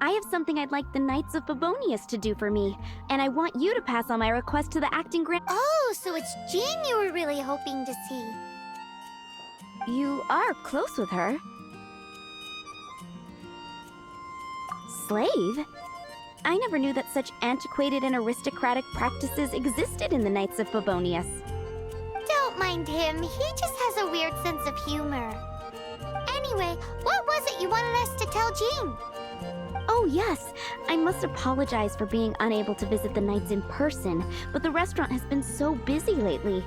I have something I'd like the Knights of Favonius to do for me, and I want you to pass on my request to the acting grand— Oh, so it's Jean you were really hoping to see. You are close with her. Slave? I never knew that such antiquated and aristocratic practices existed in the Knights of Favonius. Don't mind him, he just has a weird sense of humor. Anyway, what was it you wanted us to tell Jean? Oh yes, I must apologize for being unable to visit the Knights in person, but the restaurant has been so busy lately.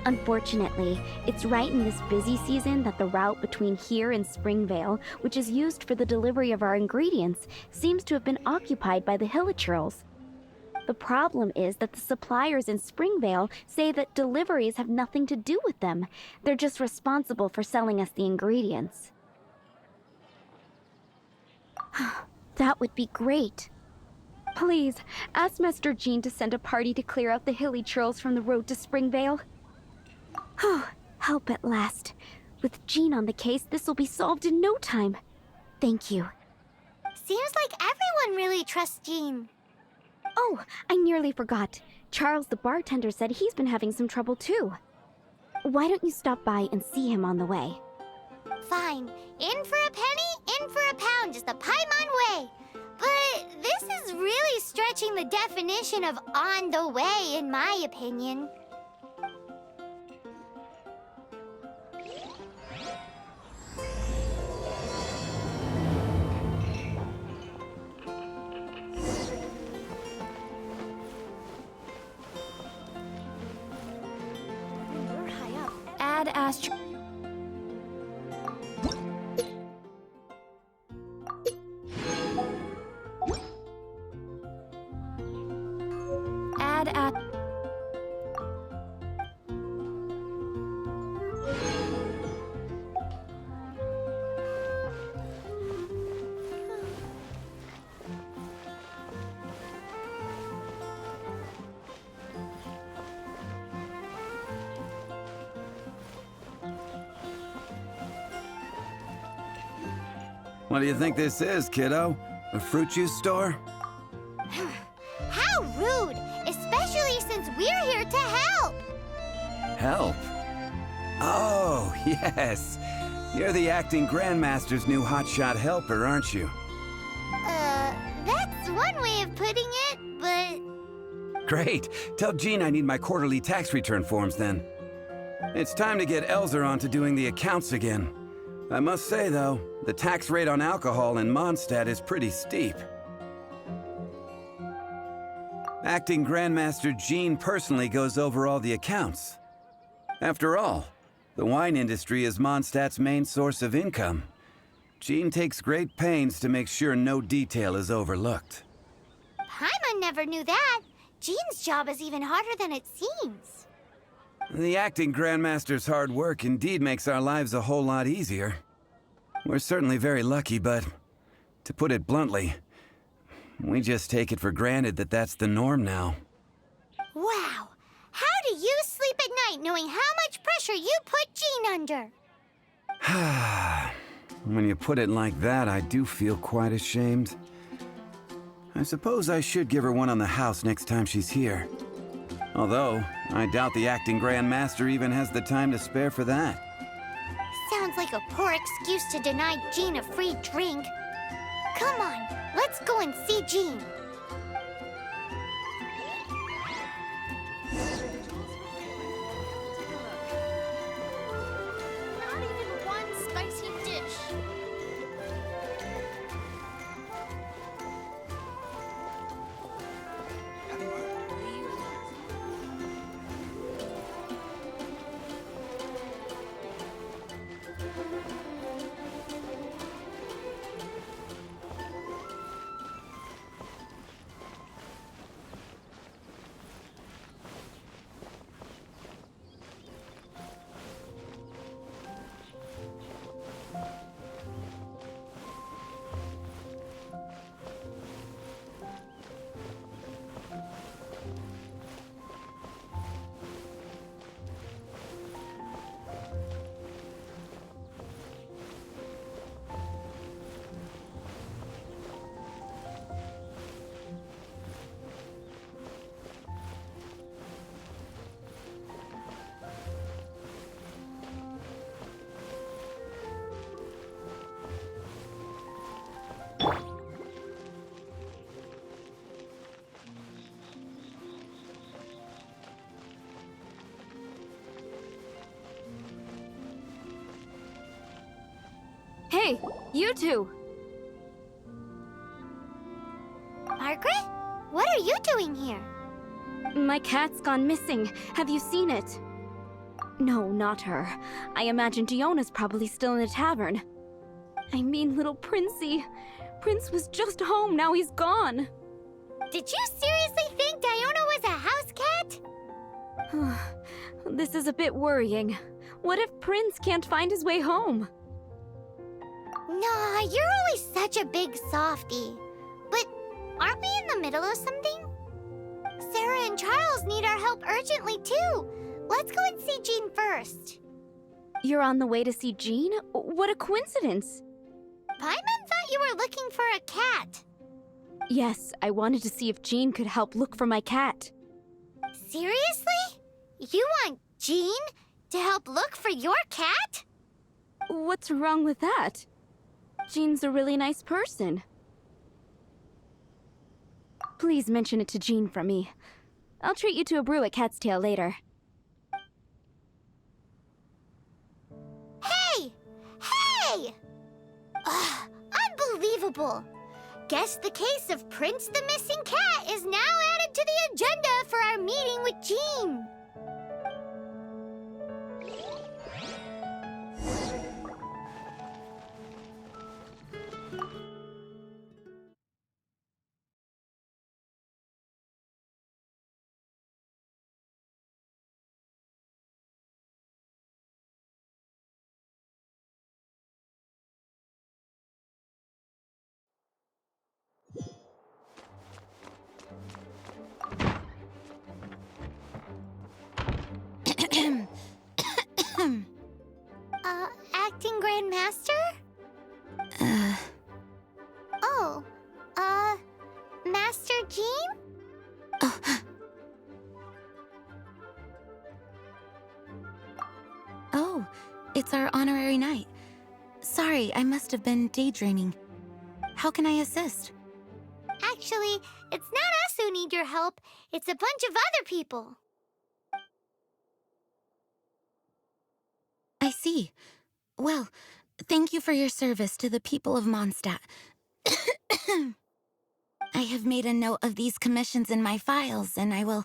Unfortunately, it's right in this busy season that the route between here and Springvale, which is used for the delivery of our ingredients, seems to have been occupied by the Hilichurls. The problem is that the suppliers in Springvale say that deliveries have nothing to do with them. They're just responsible for selling us the ingredients. That would be great. Please, ask Master Jean to send a party to clear out the Hilichurls from the road to Springvale. Help at last. With Jean on the case, this will be solved in no time. Thank you. Seems like everyone really trusts Jean. Oh, I nearly forgot. Charles the bartender said he's been having some trouble too. Why don't you stop by and see him on the way? Fine. In for a penny, in for a pound, just a paimon way. But this is really stretching the definition of on the way, in my opinion. Add Astro. Add at. What do you think this is, kiddo? A fruit juice store? How rude! Especially since we're here to help! Help? Oh, yes. You're the acting grandmaster's new hotshot helper, aren't you? That's one way of putting it, but... Great. Tell Jean I need my quarterly tax return forms then. It's time to get Elzer on to doing the accounts again. I must say, though, the tax rate on alcohol in Mondstadt is pretty steep. Acting Grandmaster Jean personally goes over all the accounts. After all, the wine industry is Mondstadt's main source of income. Jean takes great pains to make sure no detail is overlooked. Paimon never knew that. Jean's job is even harder than it seems. The acting Grandmaster's hard work indeed makes our lives a whole lot easier. We're certainly very lucky, but to put it bluntly, we just take it for granted that that's the norm now. Wow! How do you sleep at night knowing how much pressure you put Jean under? When you put it like that, I do feel quite ashamed. I suppose I should give her one on the house next time she's here. Although, I doubt the acting Grandmaster even has the time to spare for that. Sounds like a poor excuse to deny Jean a free drink. Come on, let's go and see Jean. Not even one spicy dish. Hey, you two! Margaret? What are you doing here? My cat's gone missing. Have you seen it? No, not her. I imagine Diona's probably still in the tavern. I mean, little Princey. Prince was just home, now he's gone. Did you seriously think Diona was a house cat? This is a bit worrying. What if Prince can't find his way home? Nah, you're always such a big softie. But aren't we in the middle of something? Sarah and Charles need our help urgently, too. Let's go and see Jean first. You're on the way to see Jean? What a coincidence! Paimon thought you were looking for a cat. Yes, I wanted to see if Jean could help look for my cat. Seriously? You want Jean to help look for your cat? What's wrong with that? Jean's a really nice person. Please mention it to Jean from me. I'll treat you to a brew at Cat's Tail later. Hey! Hey! Ugh, unbelievable! Guess the case of Prince the Missing Cat is now added to the agenda for our meeting with Jean. Acting Grand Master? Oh, Master Jean? Oh, it's our honorary knight. Sorry, I must have been daydreaming. How can I assist? Actually, it's not us who need your help. It's a bunch of other people. I see. Well, thank you for your service to the people of Mondstadt. I have made a note of these commissions in my files, and I will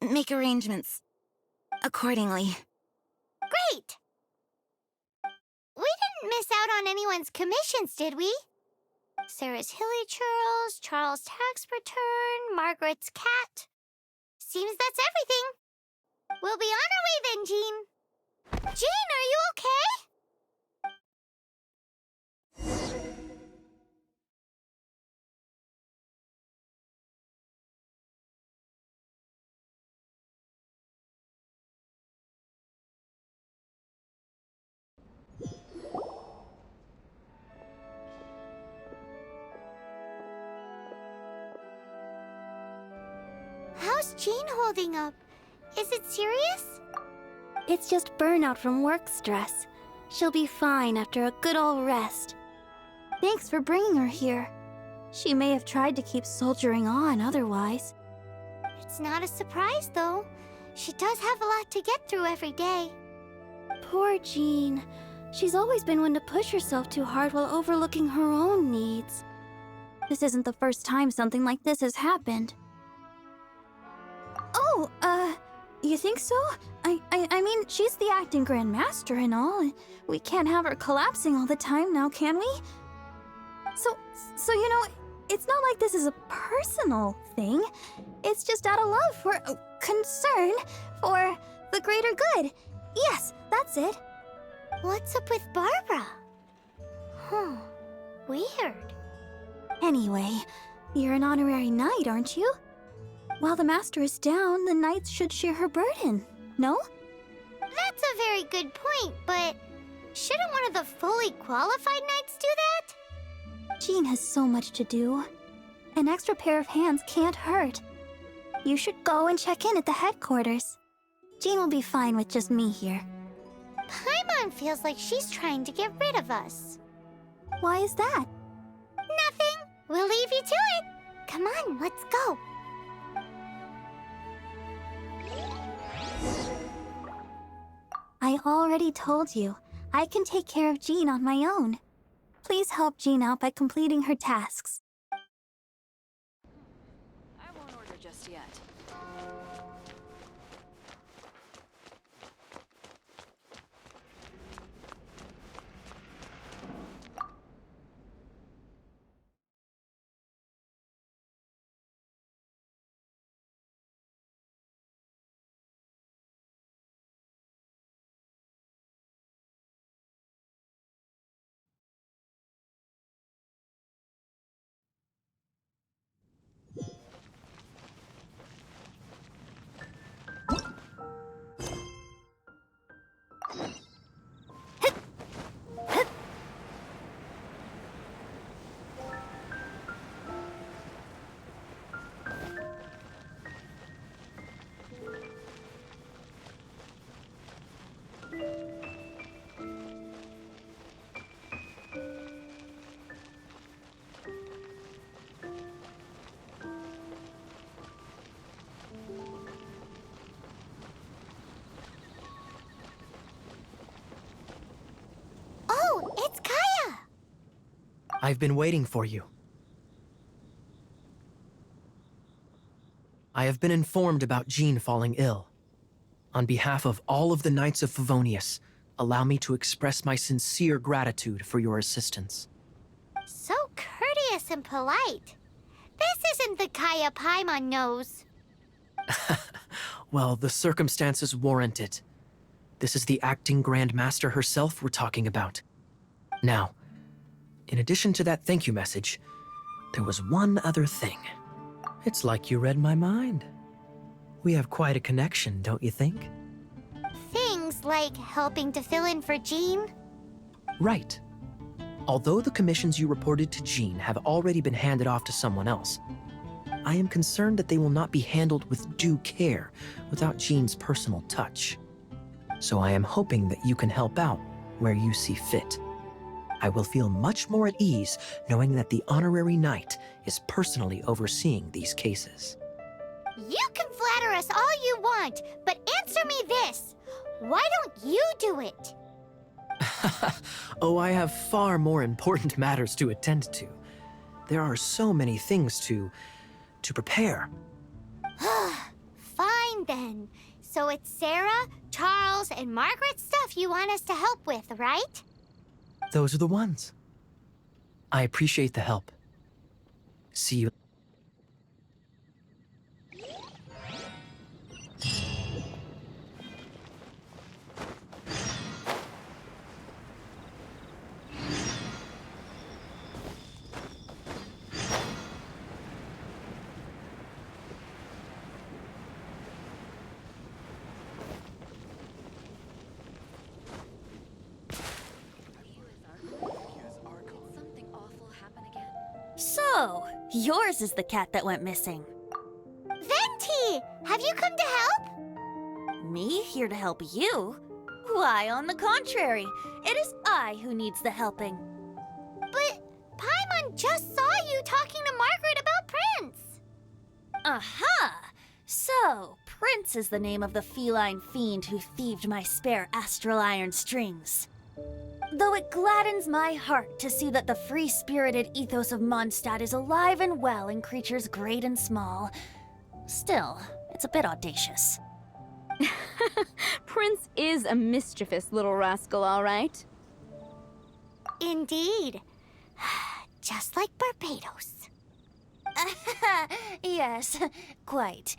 make arrangements accordingly. Great! We didn't miss out on anyone's commissions, did we? Sarah's Hilly Churls, Charles' tax return, Margaret's cat. Seems that's everything. We'll be on our way then, Jean. Jean, are you okay? How's Jean holding up? Is it serious? It's just burnout from work stress. She'll be fine after a good old rest. Thanks for bringing her here. She may have tried to keep soldiering on otherwise. It's not a surprise, though. She does have a lot to get through every day. Poor Jean. She's always been one to push herself too hard while overlooking her own needs. This isn't the first time something like this has happened. Oh, you think so? I mean, she's the acting Grand Master and all, and we can't have her collapsing all the time now, can we? So you know, it's not like this is a personal thing. It's just out of love for, concern for the greater good. Yes, that's it. What's up with Barbara? Huh. Weird. Anyway, you're an honorary knight, aren't you? While the master is down, the knights should share her burden, no? That's a very good point, but shouldn't one of the fully qualified knights do that? Jean has so much to do. An extra pair of hands can't hurt. You should go and check in at the headquarters. Jean will be fine with just me here. Paimon feels like she's trying to get rid of us. Why is that? Nothing. We'll leave you to it. Come on, let's go. I already told you. I can take care of Jean on my own. Please help Jean out by completing her tasks. I won't order just yet. Oh, it's Kaya! I've been waiting for you. I have been informed about Jean falling ill. On behalf of all of the Knights of Favonius, allow me to express my sincere gratitude for your assistance. So courteous and polite. This isn't the Kaya Paimon knows. Well, the circumstances warrant it. This is the acting Grand Master herself we're talking about. Now, in addition to that thank you message, there was one other thing. It's like you read my mind. We have quite a connection, don't you think? Things like helping to fill in for Jean. Right. Although the commissions you reported to Jean have already been handed off to someone else, I am concerned that they will not be handled with due care without Jean's personal touch. So I am hoping that you can help out where you see fit. I will feel much more at ease knowing that the honorary knight is personally overseeing these cases. You can flatter us all you want, but answer me this. Why don't you do it? Oh, I have far more important matters to attend to. There are so many things to prepare. Fine then. So it's Sarah, Charles, and Margaret's stuff you want us to help with, right? Those are the ones. I appreciate the help. See you. So, yours is the cat that went missing. Venti! Have you come to help? Me here to help you? Why, on the contrary, it is I who needs the helping. But Paimon just saw you talking to Margaret about Prince. Aha! So, Prince is the name of the feline fiend who thieved my spare astral iron strings. Though it gladdens my heart to see that the free-spirited ethos of Mondstadt is alive and well in creatures great and small, still, it's a bit audacious. Prince is a mischievous little rascal, all right. Indeed. Just like Barbados. Yes, quite.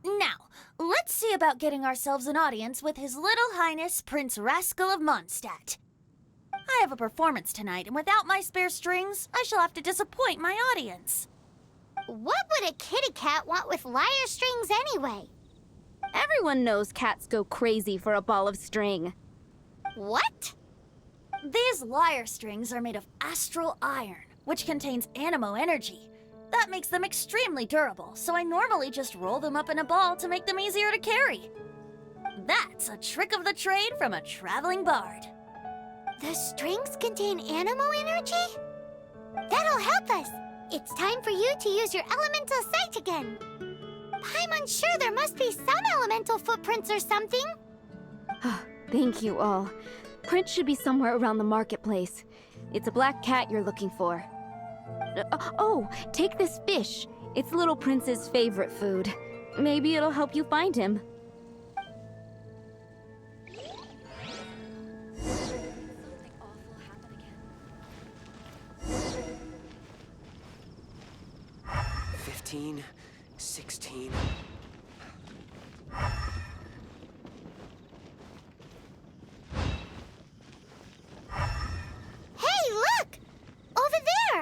Now, let's see about getting ourselves an audience with His Little Highness Prince Rascal of Mondstadt. I have a performance tonight, and without my spare strings, I shall have to disappoint my audience. What would a kitty cat want with lyre strings anyway? Everyone knows cats go crazy for a ball of string. What? These lyre strings are made of astral iron, which contains animo energy. That makes them extremely durable, so I normally just roll them up in a ball to make them easier to carry. That's a trick of the trade from a traveling bard. The strings contain animo energy? That'll help us. It's time for you to use your elemental sight again. Paimon's sure there must be some elemental footprints or something. Thank you all. Prince should be somewhere around the marketplace. It's a black cat you're looking for. Oh, take this fish. It's Little Prince's favorite food. Maybe it'll help you find him. Something awful happened again. 15, 16. Hey, look! Over there!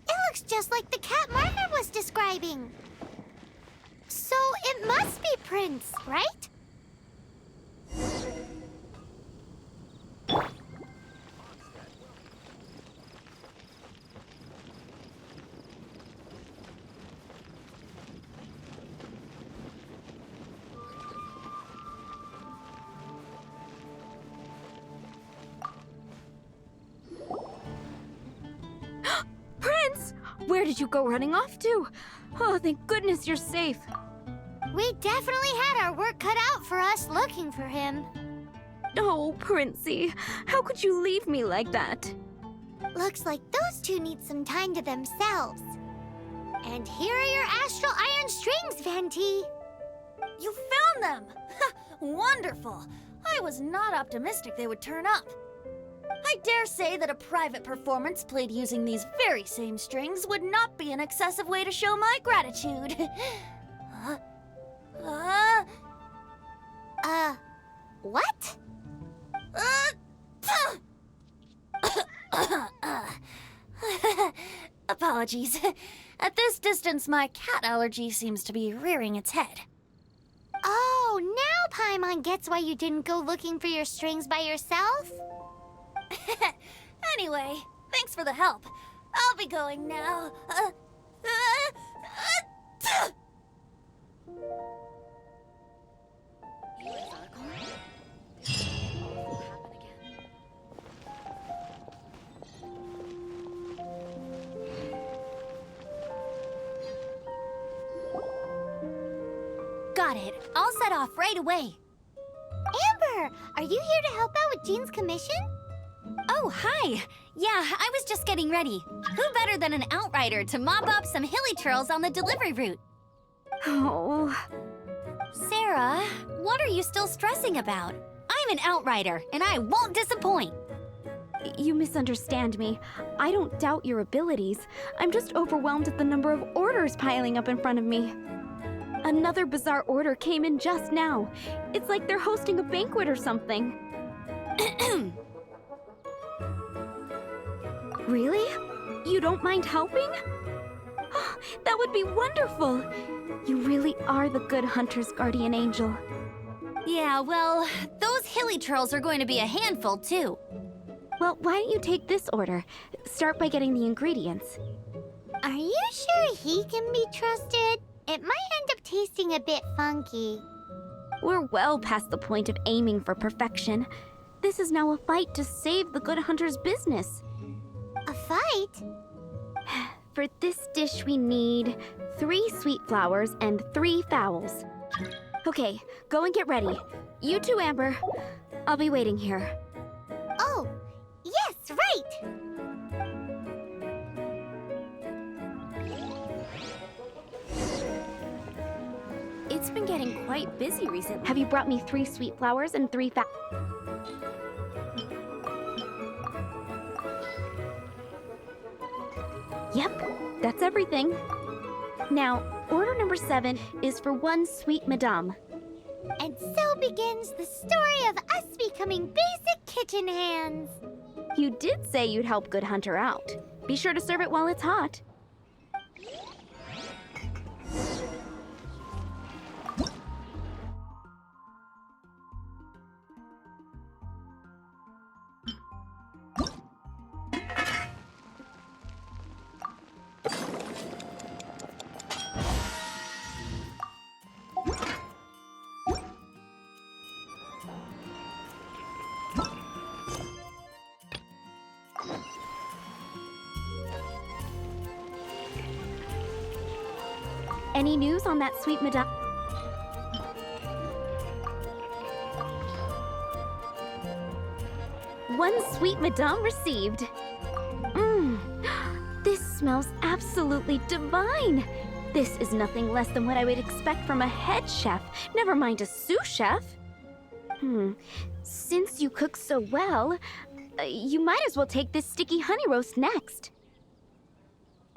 It looks just like the cat Margaret was describing. So it must be Prince, right? Prince! Where did you go running off to? Oh, thank goodness you're safe. We definitely had our work cut out for us looking for him. Oh, Princey, how could you leave me like that? Looks like those two need some time to themselves. And here are your astral iron strings, Venti. You found them! Wonderful! I was not optimistic they would turn up. I dare say that a private performance played using these very same strings would not be an excessive way to show my gratitude. What? Apologies. At this distance, my cat allergy seems to be rearing its head. Oh, now Paimon gets why you didn't go looking for your strings by yourself? Anyway, thanks for the help. I'll be going now. Something awful happened again. Got it. I'll set off right away. Amber, are you here to help out with Jean's commission? Oh, hi! Yeah, I was just getting ready. Who better than an outrider to mop up some hilly churls on the delivery route? Oh, Sarah, what are you still stressing about? I'm an outrider, and I won't disappoint. you misunderstand me. I don't doubt your abilities. I'm just overwhelmed at the number of orders piling up in front of me. Another bizarre order came in just now. It's like they're hosting a banquet or something. Really? You don't mind helping? That would be wonderful. You really are the good hunter's guardian angel. Yeah, well, those hilly churls are going to be a handful, too. Well, why don't you take this order? Start by getting the ingredients. Are you sure he can be trusted? It might end up tasting a bit funky. We're well past the point of aiming for perfection. This is now a fight to save the good hunter's business. A fight? For this dish, we need 3 sweet flowers and 3 fowls. Okay, go and get ready. You too, Amber. I'll be waiting here. Oh, yes, right! It's been getting quite busy recently. Have you brought me 3 sweet flowers and 3 Yep, that's everything. Now, order number 7 is for 1 sweet madame. And so begins the story of us becoming basic kitchen hands. You did say you'd help Good Hunter out. Be sure to serve it while it's hot. Any news on that sweet madame? One sweet madame received. Mmm, this smells absolutely divine. This is nothing less than what I would expect from a head chef, never mind a sous chef. Since you cook so well, you might as well take this sticky honey roast next.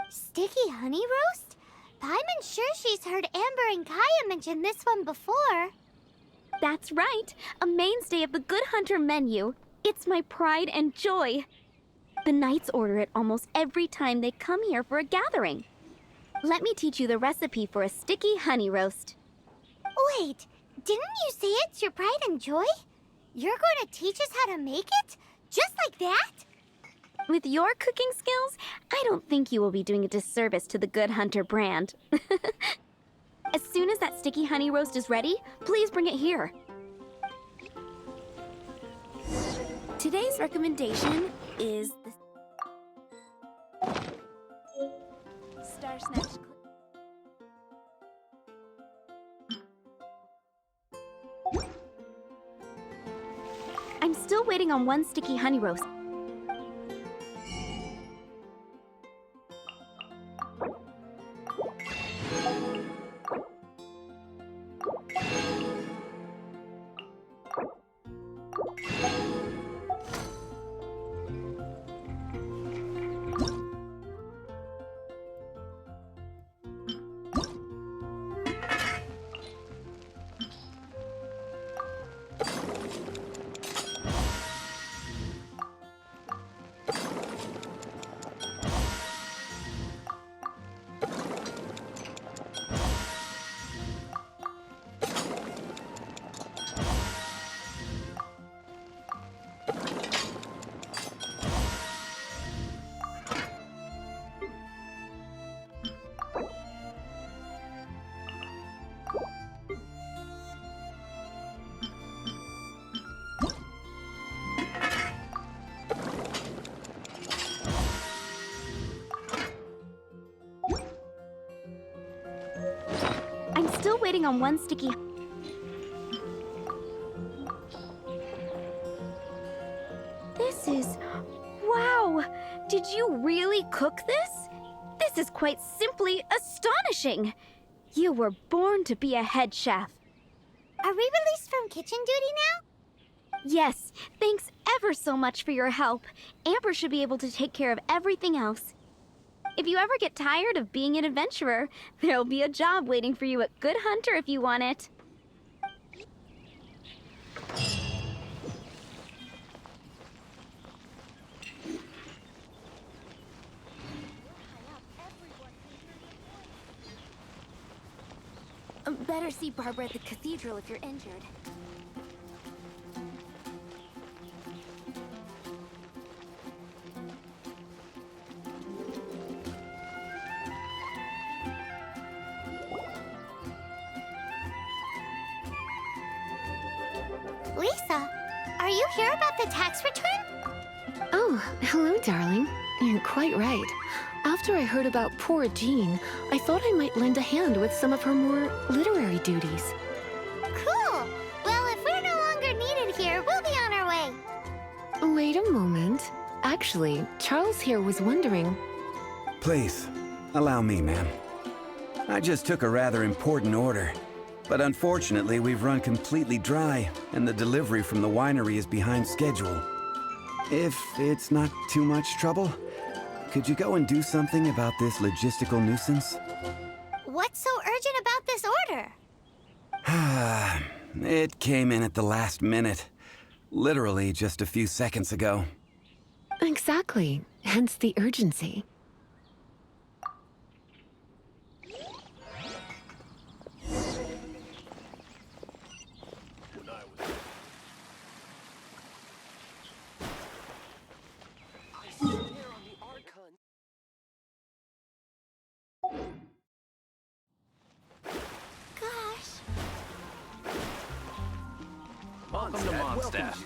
Sticky honey roast? I'm sure she's heard Amber and Kaya mention this one before. That's right, a mainstay of the Good Hunter menu. It's my pride and joy. The knights order it almost every time they come here for a gathering. Let me teach you the recipe for a sticky honey roast. Wait, didn't you say it's your pride and joy? You're going to teach us how to make it? Just like that? With your cooking skills, I don't think you will be doing a disservice to the Good Hunter brand. As soon as that sticky honey roast is ready, please bring it here. Today's recommendation is the Star Snatch. I'm still waiting on one sticky honey roast. I'm still waiting on one sticky. This is... Wow! Did you really cook this? This is quite simply astonishing! You were born to be a head chef. Are we released from kitchen duty now? Yes, thanks ever so much for your help. Amber should be able to take care of everything else. If you ever get tired of being an adventurer, there'll be a job waiting for you at Good Hunter if you want it. Better see Barbara at the cathedral if you're injured. Lisa, are you here about the tax return? Oh, hello, darling. You're quite right. After I heard about poor Jean, I thought I might lend a hand with some of her more literary duties. Cool! Well, if we're no longer needed here, we'll be on our way. Wait a moment. Actually, Charles here was wondering... Please, allow me, ma'am. I just took a rather important order. But unfortunately, we've run completely dry, and the delivery from the winery is behind schedule. If it's not too much trouble, could you go and do something about this logistical nuisance? What's so urgent about this order? It came in at the last minute. Literally just a few seconds ago. Exactly. Hence the urgency. Gosh. Welcome to Mondstadt.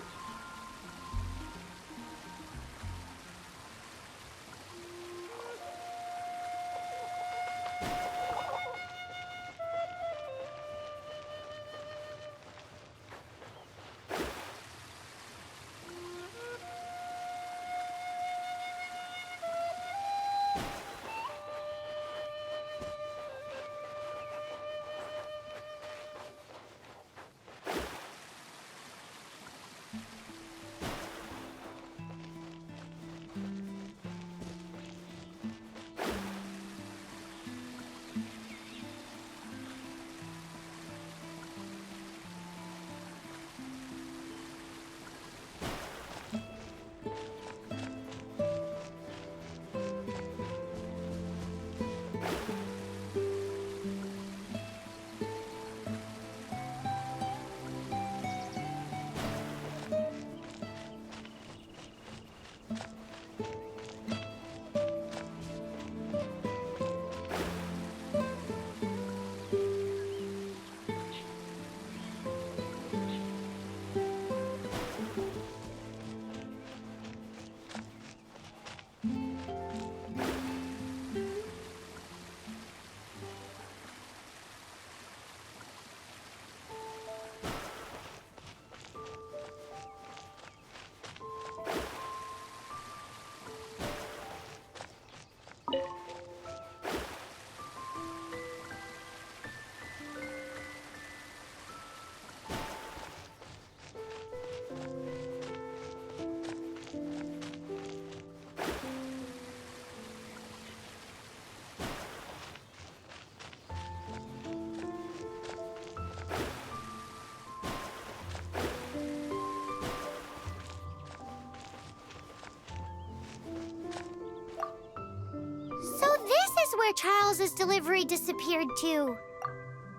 So this is where Charles's delivery disappeared to.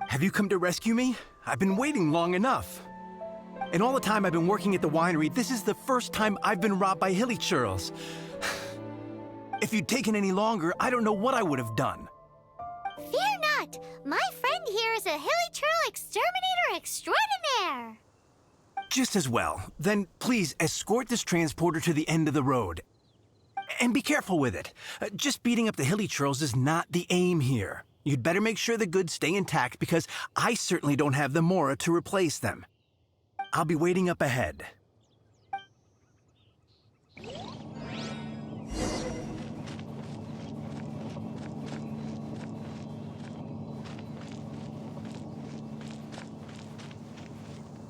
Have you come to rescue me? I've been waiting long enough. And all the time I've been working at the winery, this is the first time I've been robbed by hilly churls. If you'd taken any longer, I don't know what I would have done. Fear not! My friend here is a hilly churl exterminator extraordinaire! Just as well. Then please escort this transporter to the end of the road. And be careful with it. Just beating up the hilly churls is not the aim here. You'd better make sure the goods stay intact because I certainly don't have the Mora to replace them. I'll be waiting up ahead.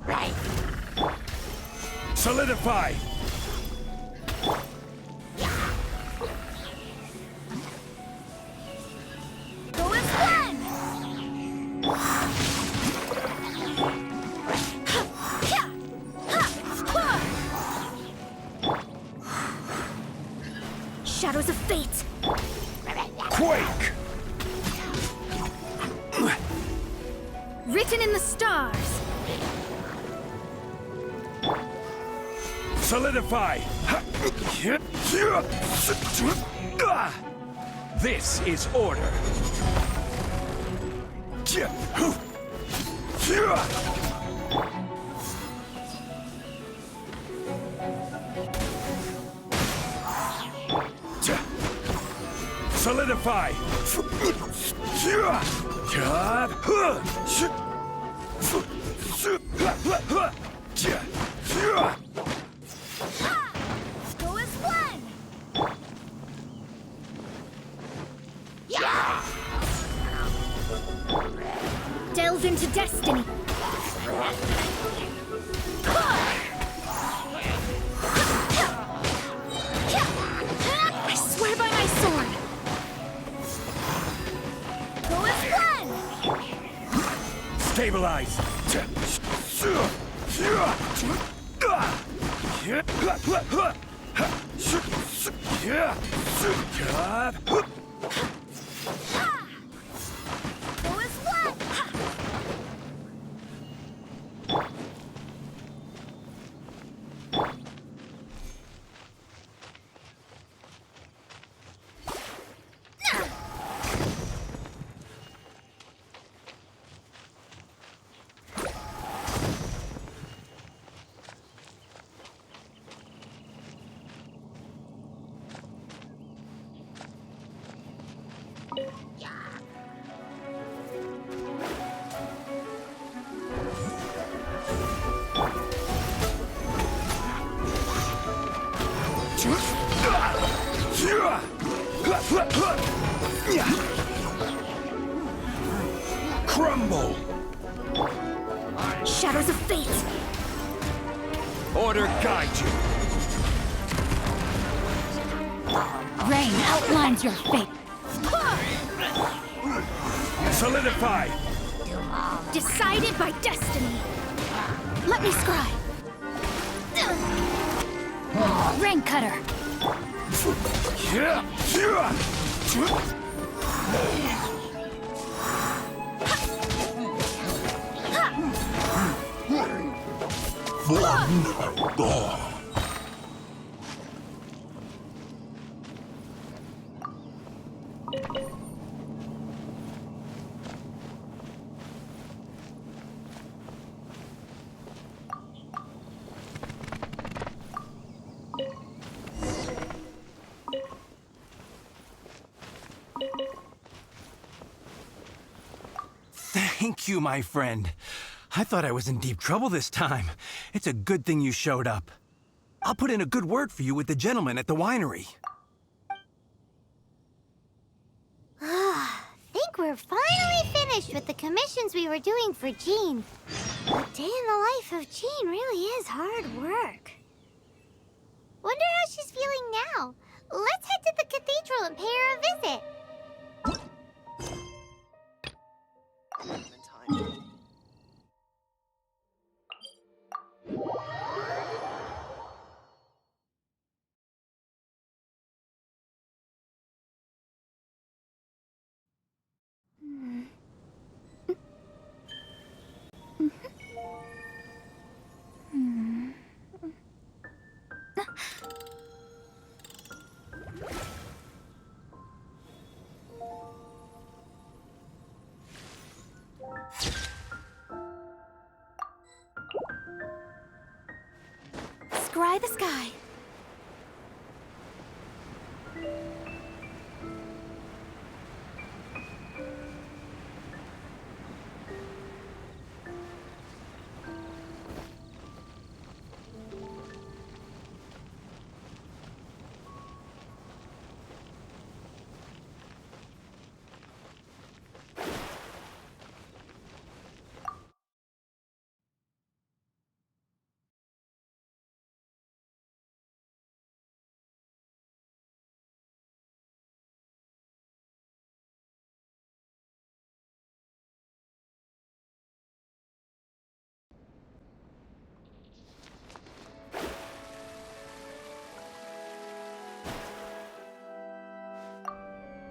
Right. Solidify! Go as one! Shadows of fate! Quake! Written in the stars! Solidify! This is order. Solidify! Go as one! Delve into destiny! I swear by my sword! Go as one! Stabilize! Go as one! Crumble! Shadows of fate! Order guide you. Rain outlines your fate. Solidify. Decided by destiny. Let me scry. Rain cutter. Thank you, my friend. I thought I was in deep trouble this time. It's a good thing you showed up. I'll put in a good word for you with the gentleman at the winery. Think we're finally finished with the commissions we were doing for Jean. A day in the life of Jean really is hard work. Wonder how she's feeling now. Let's head to the cathedral and pay her a visit. Scry the sky.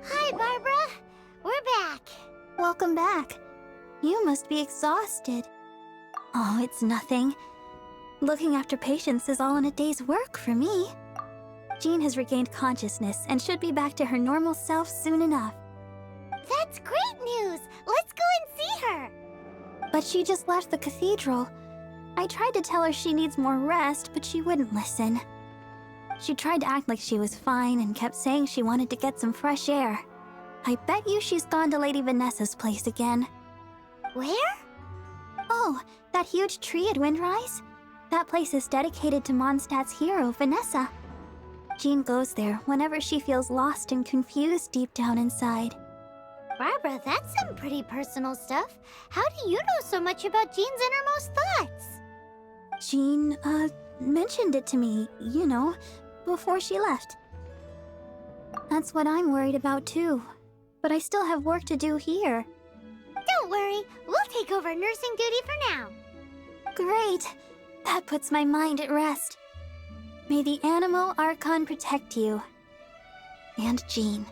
Hi, Barbara. We're back. Welcome back. You must be exhausted. Oh, it's nothing. Looking after patients is all in a day's work for me. Jean has regained consciousness and should be back to her normal self soon enough. That's great news. Let's go and see her. But she just left the cathedral. I tried to tell her she needs more rest, but she wouldn't listen. She tried to act like she was fine and kept saying she wanted to get some fresh air. I bet you she's gone to Lady Vanessa's place again. Where? Oh, that huge tree at Windrise? That place is dedicated to Mondstadt's hero, Vanessa. Jean goes there whenever she feels lost and confused deep down inside. Barbara, that's some pretty personal stuff. How do you know so much about Jean's innermost thoughts? Jean, mentioned it to me, you know, before she left. That's what I'm worried about too. But I still have work to do here. Don't worry, we'll take over nursing duty for now. Great! That puts my mind at rest. May the Animo Archon protect you. And Jean.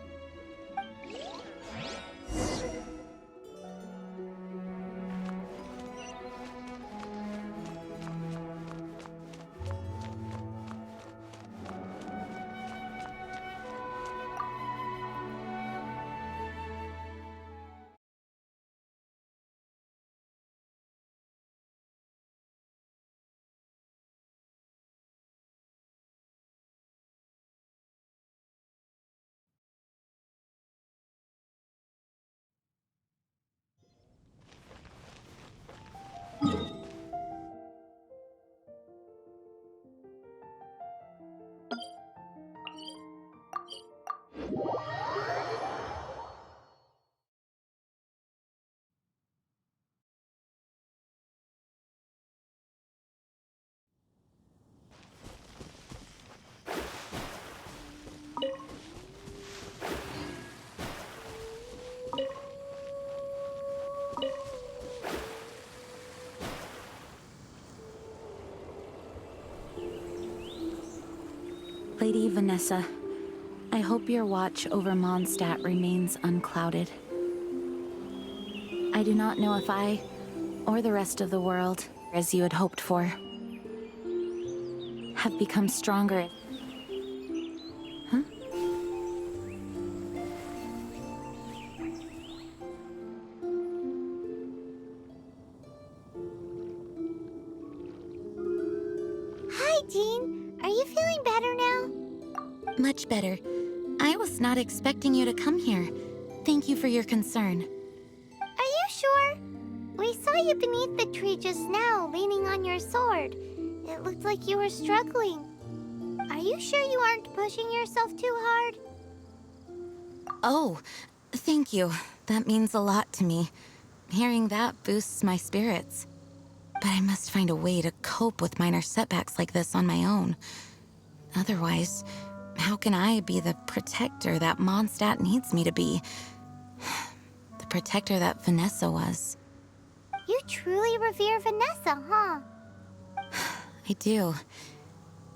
Lady Vanessa, I hope your watch over Mondstadt remains unclouded. I do not know if I, or the rest of the world, as you had hoped for, have become stronger. Huh? Hi, Jean. Are you feeling better now? Much better. I was not expecting you to come here. Thank you for your concern. Are you sure? We saw you beneath the tree just now, leaning on your sword. It looked like you were struggling. Are you sure you aren't pushing yourself too hard? Oh, thank you. That means a lot to me. Hearing that boosts my spirits. But I must find a way to cope with minor setbacks like this on my own. Otherwise, how can I be the protector that Mondstadt needs me to be? The protector that Vanessa was. You truly revere Vanessa, huh? I do.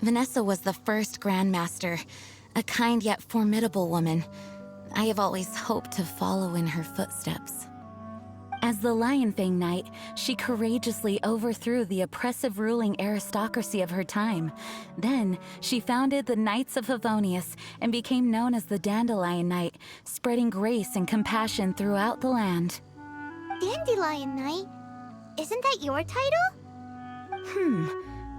Vanessa was the first Grandmaster, a kind yet formidable woman. I have always hoped to follow in her footsteps. As the Lionfang Knight, she courageously overthrew the oppressive ruling aristocracy of her time. Then, she founded the Knights of Favonius and became known as the Dandelion Knight, spreading grace and compassion throughout the land. Dandelion Knight? Isn't that your title?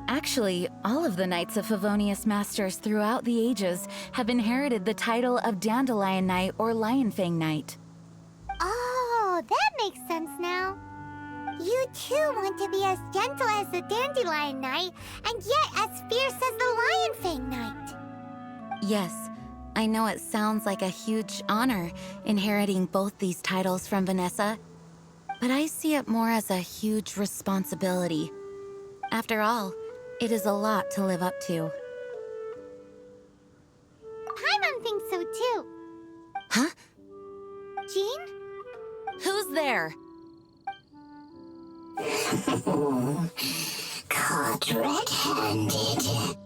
Actually, all of the Knights of Favonius Masters throughout the ages have inherited the title of Dandelion Knight or Lionfang Knight. Oh, that makes sense now. You too want to be as gentle as the Dandelion Knight, and yet as fierce as the Lionfang Knight. Yes, I know it sounds like a huge honor inheriting both these titles from Vanessa, but I see it more as a huge responsibility. After all, it is a lot to live up to. Paimon thinks so too. Huh? Jean? Who's there? Caught red-handed.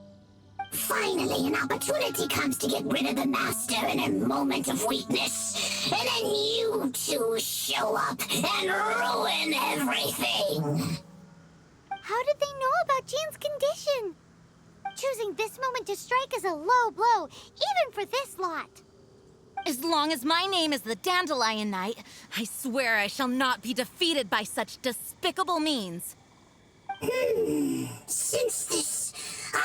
Finally, an opportunity comes to get rid of the Master in a moment of weakness. And then you two show up and ruin everything. How did they know about Jean's condition? Choosing this moment to strike is a low blow, even for this lot. As long as my name is the Dandelion Knight, I swear I shall not be defeated by such despicable means. Since this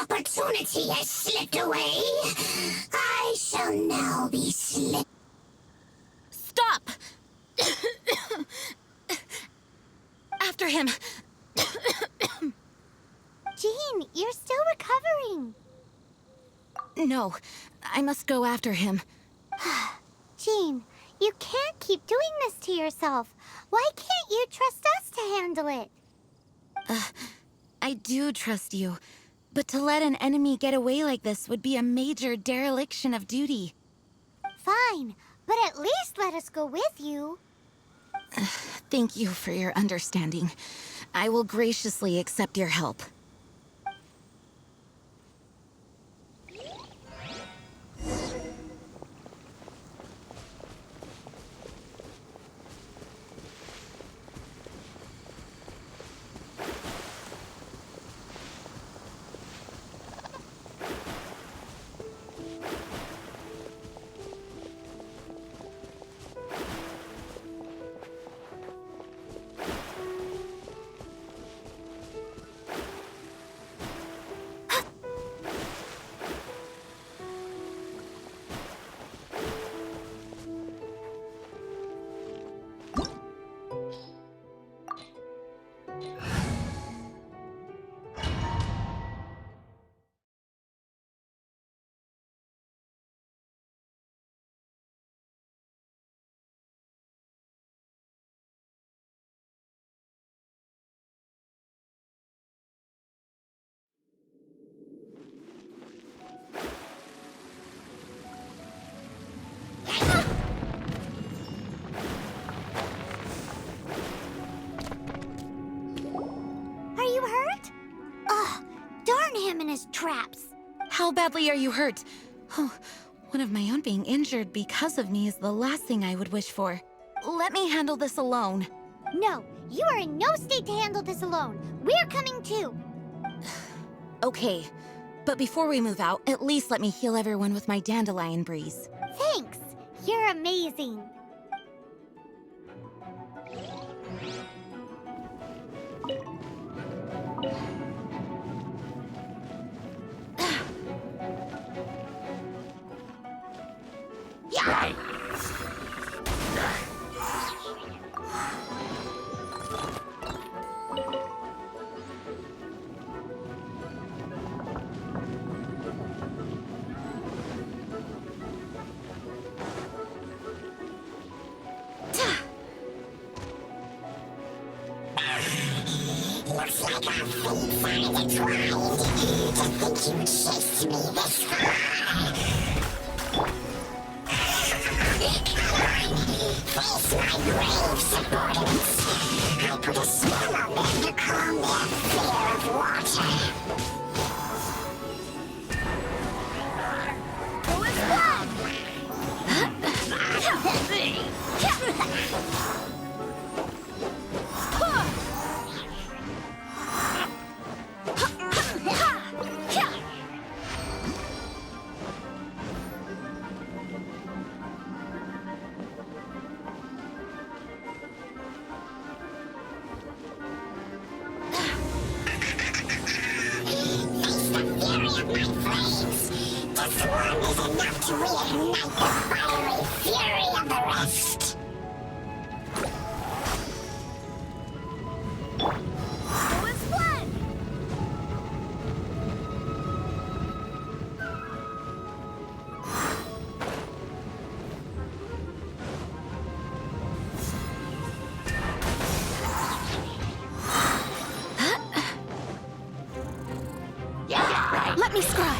opportunity has slipped away, I shall now be slipped. Stop! After him! Jean, you're still recovering. No, I must go after him. Jean, you can't keep doing this to yourself. Why can't you trust us to handle it? I do trust you, but to let an enemy get away like this would be a major dereliction of duty. Fine, but at least let us go with you. Thank you for your understanding. I will graciously accept your help. Are you hurt? Ugh, darn him and his traps. How badly are you hurt? Oh, one of my own being injured because of me is the last thing I would wish for. Let me handle this alone. No, you are in no state to handle this alone. We're coming too. Okay, but before we move out, at least let me heal everyone with my dandelion breeze. Thanks. You're amazing. Looks like our fates are intertwined. To think you chased me this far. Face my grave subordinates. I put a spell on them to calm their fear of water. Who is blood? This one is enough to reignite the fiery fury of the rest. Who is blood? Let me scry.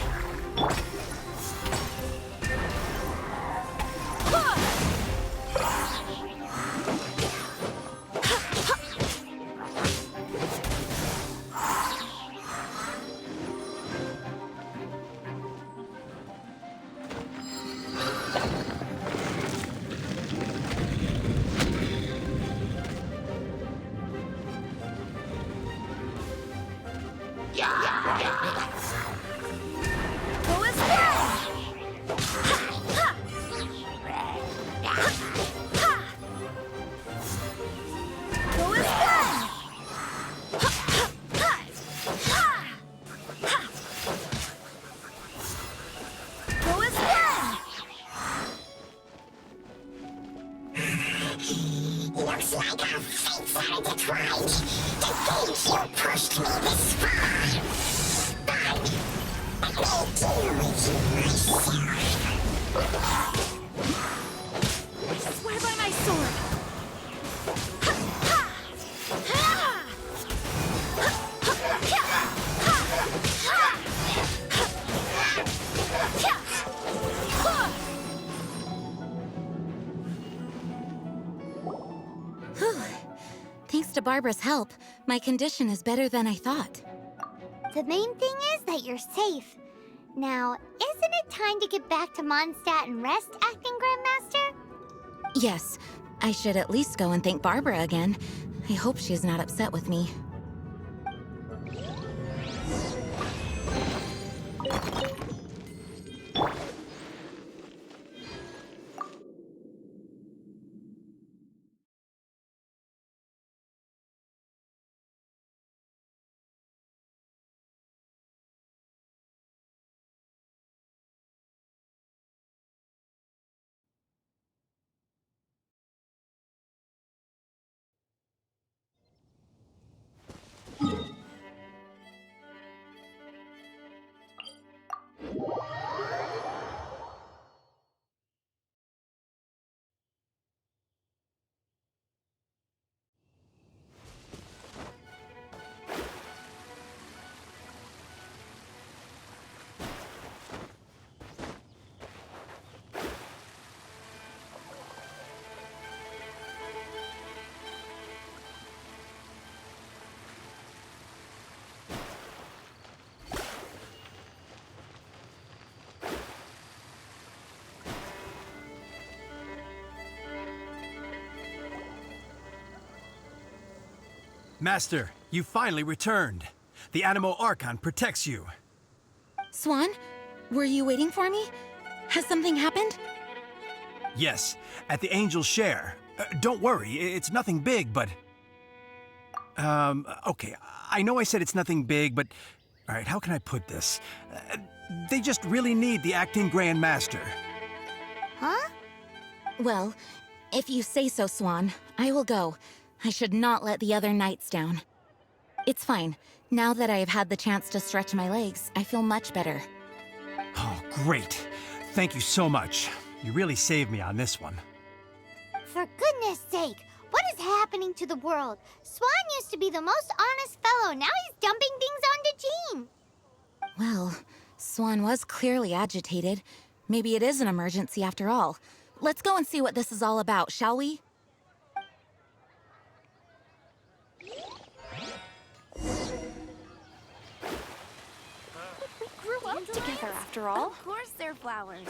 Who is blood? Who is blood? Who is blood? Looks like our fates are intertwined. To think you pushed me this far. But I may deal with you myself. I swear by my sword. Whew. Thanks to Barbara's help, my condition is better than I thought. The main thing is that you're safe. Now, isn't it time to get back to Mondstadt and rest, Acting Grandmaster? Yes, I should at least go and thank Barbara again. I hope she's not upset with me. Master, you finally returned. The Animo Archon protects you. Swan, were you waiting for me? Has something happened? Yes, at the Angel's Share. Don't worry, it's nothing big, but... okay, I know I said it's nothing big, but... Alright, how can I put this? They just really need the acting Grand Master. Huh? Well, if you say so, Swan, I will go. I should not let the other knights down. It's fine. Now that I have had the chance to stretch my legs, I feel much better. Oh, great. Thank you so much. You really saved me on this one. For goodness sake, what is happening to the world? Swan used to be the most honest fellow. Now he's dumping things onto Jean. Well, Swan was clearly agitated. Maybe it is an emergency after all. Let's go and see what this is all about, shall we? We grew up together after all. Of course they're flowers.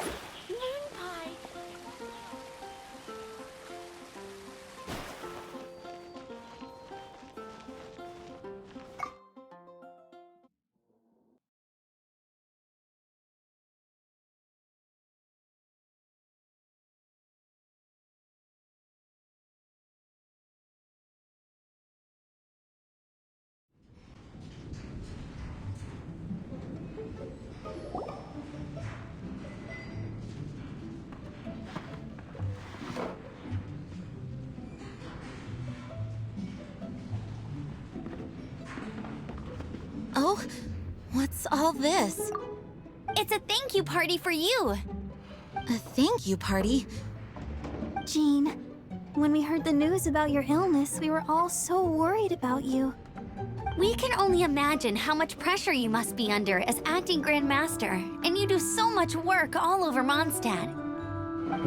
Moon pie. Oh, what's all this? It's a thank you party for you. A thank you party? Jean, when we heard the news about your illness, we were all so worried about you. We can only imagine how much pressure you must be under as acting Grand Master, and you do so much work all over Mondstadt.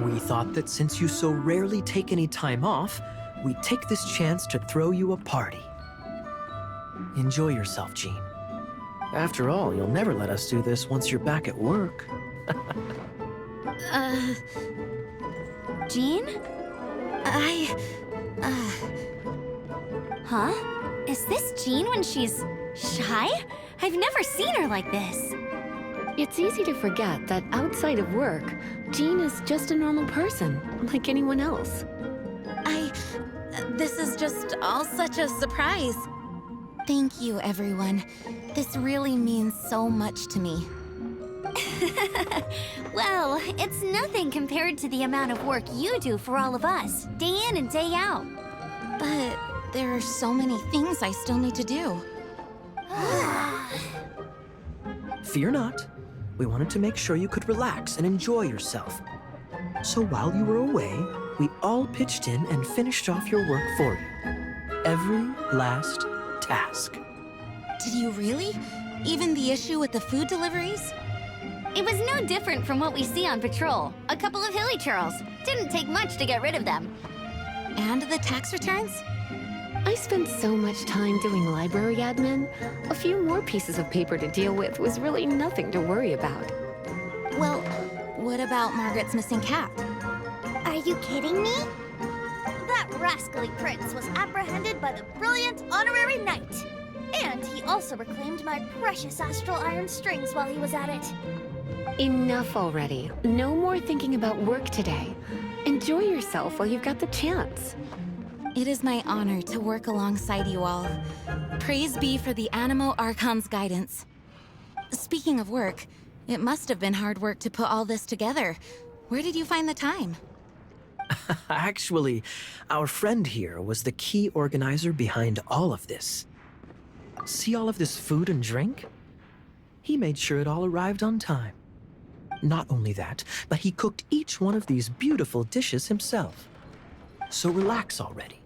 We thought that since you so rarely take any time off, we'd take this chance to throw you a party. Enjoy yourself, Jean. After all, you'll never let us do this once you're back at work. Jean? Huh? Is this Jean when she's shy? I've never seen her like this. It's easy to forget that outside of work, Jean is just a normal person, like anyone else. This is just all such a surprise. Thank you, everyone. This really means so much to me. Well, it's nothing compared to the amount of work you do for all of us, day in and day out. But there are so many things I still need to do. Fear not. We wanted to make sure you could relax and enjoy yourself. So while you were away, we all pitched in and finished off your work for you. Every last task. Did you really? Even the issue with the food deliveries? It was no different from what we see on patrol. A couple of hilly churls. Didn't take much to get rid of them. And the tax returns? I spent so much time doing library admin. A few more pieces of paper to deal with was really nothing to worry about. Well, what about Margaret's missing cat? Are you kidding me? That rascally prince was apprehended by the brilliant honorary knight. And he also reclaimed my precious astral iron strings while he was at it. Enough already. No more thinking about work today. Enjoy yourself while you've got the chance. It is my honor to work alongside you all. Praise be for the Animo Archon's guidance. Speaking of work, it must have been hard work to put all this together. Where did you find the time? Actually, our friend here was the key organizer behind all of this. See all of this food and drink? He made sure it all arrived on time. Not only that, but he cooked each one of these beautiful dishes himself. So relax already.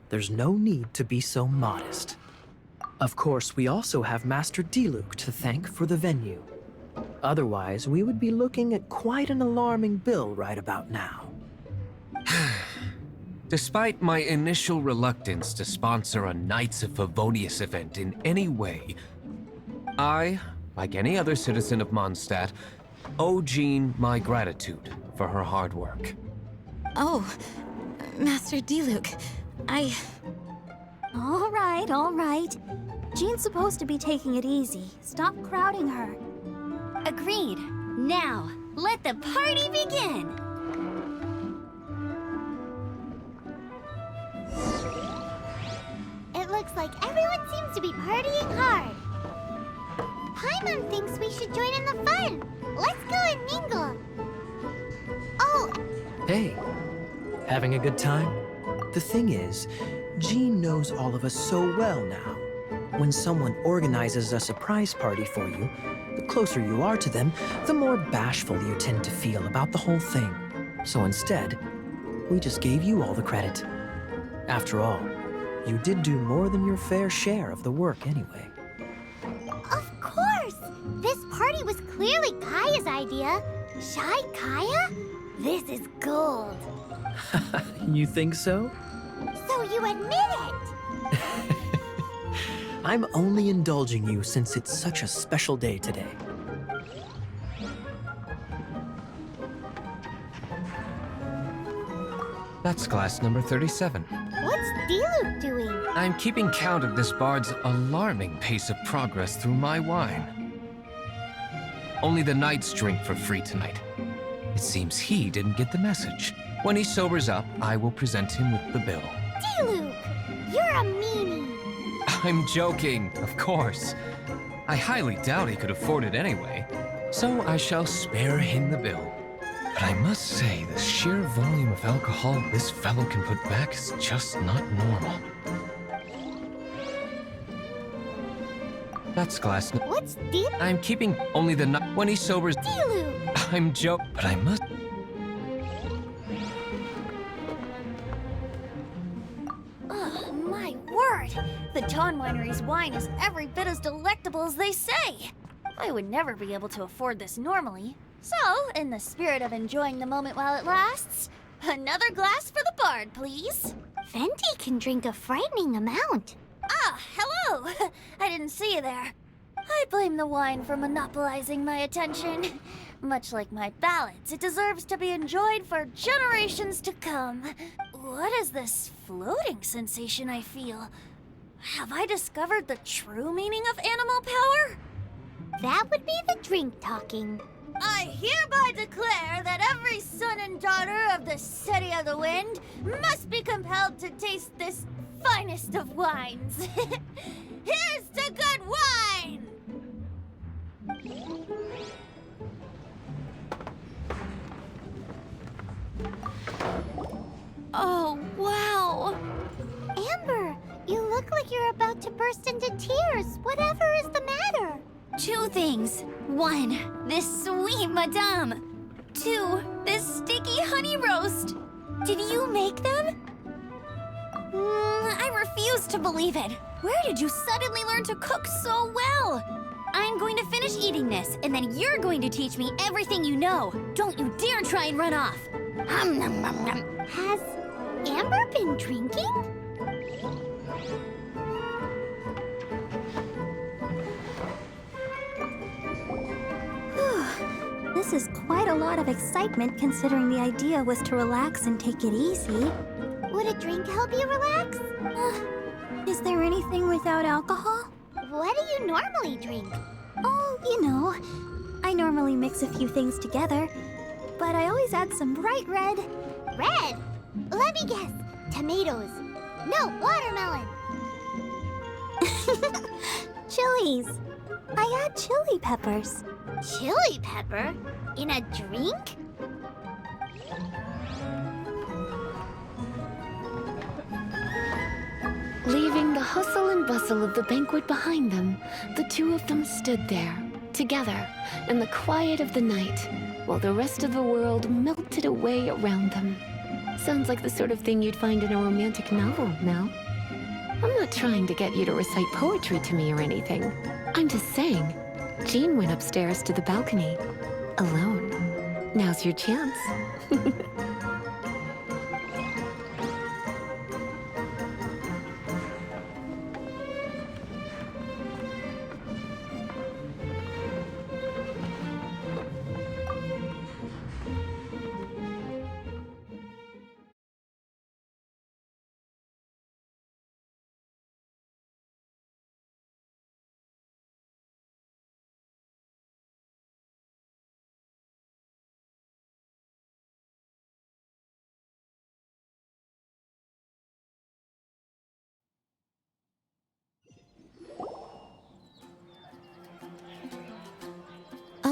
There's no need to be so modest. Of course, we also have Master Diluc to thank for the venue. Otherwise, we would be looking at quite an alarming bill right about now. Despite my initial reluctance to sponsor a Knights of Favonius event in any way, I, like any other citizen of Mondstadt, owe Jean my gratitude for her hard work. Oh, Master Diluc, All right, all right. Jean's supposed to be taking it easy. Stop crowding her. Agreed. Now, let the party begin! It looks like everyone seems to be partying hard. Paimon thinks we should join in the fun. Let's go and mingle. Oh, Hey, having a good time? The thing is, Jean knows all of us so well now. When someone organizes a surprise party for you, the closer you are to them, the more bashful you tend to feel about the whole thing. So instead, we just gave you all the credit. After all, you did do more than your fair share of the work anyway. of course. This party was clearly Kaya's idea. Shy Kaya? This is gold. You think so? So you admit it? I'm only indulging you since it's such a special day today. That's glass number 37. What's Diluc doing? I'm keeping count of this bard's alarming pace of progress through my wine. Only the knights drink for free tonight. It seems he didn't get the message. When he sobers up, I will present him with the bill. Diluc, you're a meanie. I'm joking, of course. I highly doubt he could afford it anyway, so I shall spare him the bill. But I must say, the sheer volume of alcohol this fellow can put back is just not normal. That's glass. What's Diluc? I'm keeping only the when he sobers. Diluc! I'm joking, but I must. Oh, my word! The Dawn Winery's wine is every bit as delectable as they say. I would never be able to afford this normally. So, in the spirit of enjoying the moment while it lasts, another glass for the bard, please. Venti can drink a frightening amount. Ah, hello! I didn't see you there. I blame the wine for monopolizing my attention. Much like my ballads, it deserves to be enjoyed for generations to come. What is this floating sensation I feel? Have I discovered the true meaning of animal power? That would be the drink talking. I hereby declare that every son and daughter of the City of the Wind must be compelled to taste this finest of wines. Here's to good wine! Oh, wow! Amber, you look like you're about to burst into tears. Whatever is the matter? Two things. One, this sweet madame. Two, this sticky honey roast. Did you make them? I refuse to believe it. Where did you suddenly learn to cook so well? I'm going to finish eating this, and then you're going to teach me everything you know. Don't you dare try and run off. Has Amber been drinking? This is quite a lot of excitement considering the idea was to relax and take it easy. Would a drink help you relax? Is there anything without alcohol? What do you normally drink? Oh, you know, I normally mix a few things together, but I always add some bright red. Red? Let me guess. Tomatoes. No, watermelon. Chilies. I add chili peppers. Chili pepper? In a drink? Leaving the hustle and bustle of the banquet behind them, the two of them stood there, together, in the quiet of the night, while the rest of the world melted away around them. Sounds like the sort of thing you'd find in a romantic novel, no? I'm not trying to get you to recite poetry to me or anything. I'm just saying, Jean went upstairs to the balcony, alone. Now's your chance.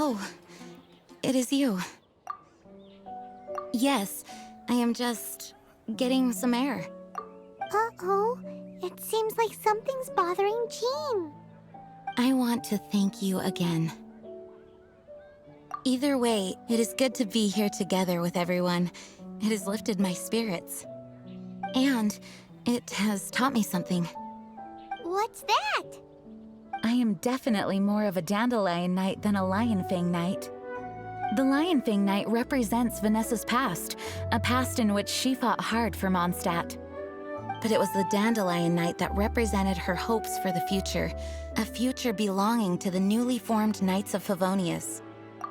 Oh, it is you. Yes, I am just getting some air. Uh-oh. It seems like something's bothering Jean. I want to thank you again. Either way, it is good to be here together with everyone. It has lifted my spirits. And it has taught me something. What's that? I am definitely more of a Dandelion Knight than a Lionfang Knight. The Lionfang Knight represents Vanessa's past, a past in which she fought hard for Mondstadt. But it was the Dandelion Knight that represented her hopes for the future, a future belonging to the newly formed Knights of Favonius.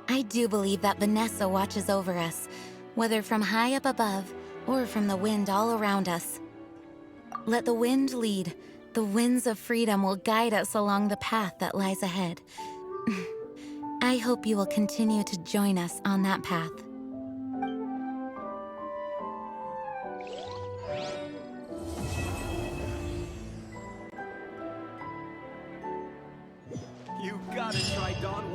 I do believe that Vanessa watches over us, whether from high up above or from the wind all around us. Let the wind lead. The winds of freedom will guide us along the path that lies ahead. I hope you will continue to join us on that path. You gotta try Dawn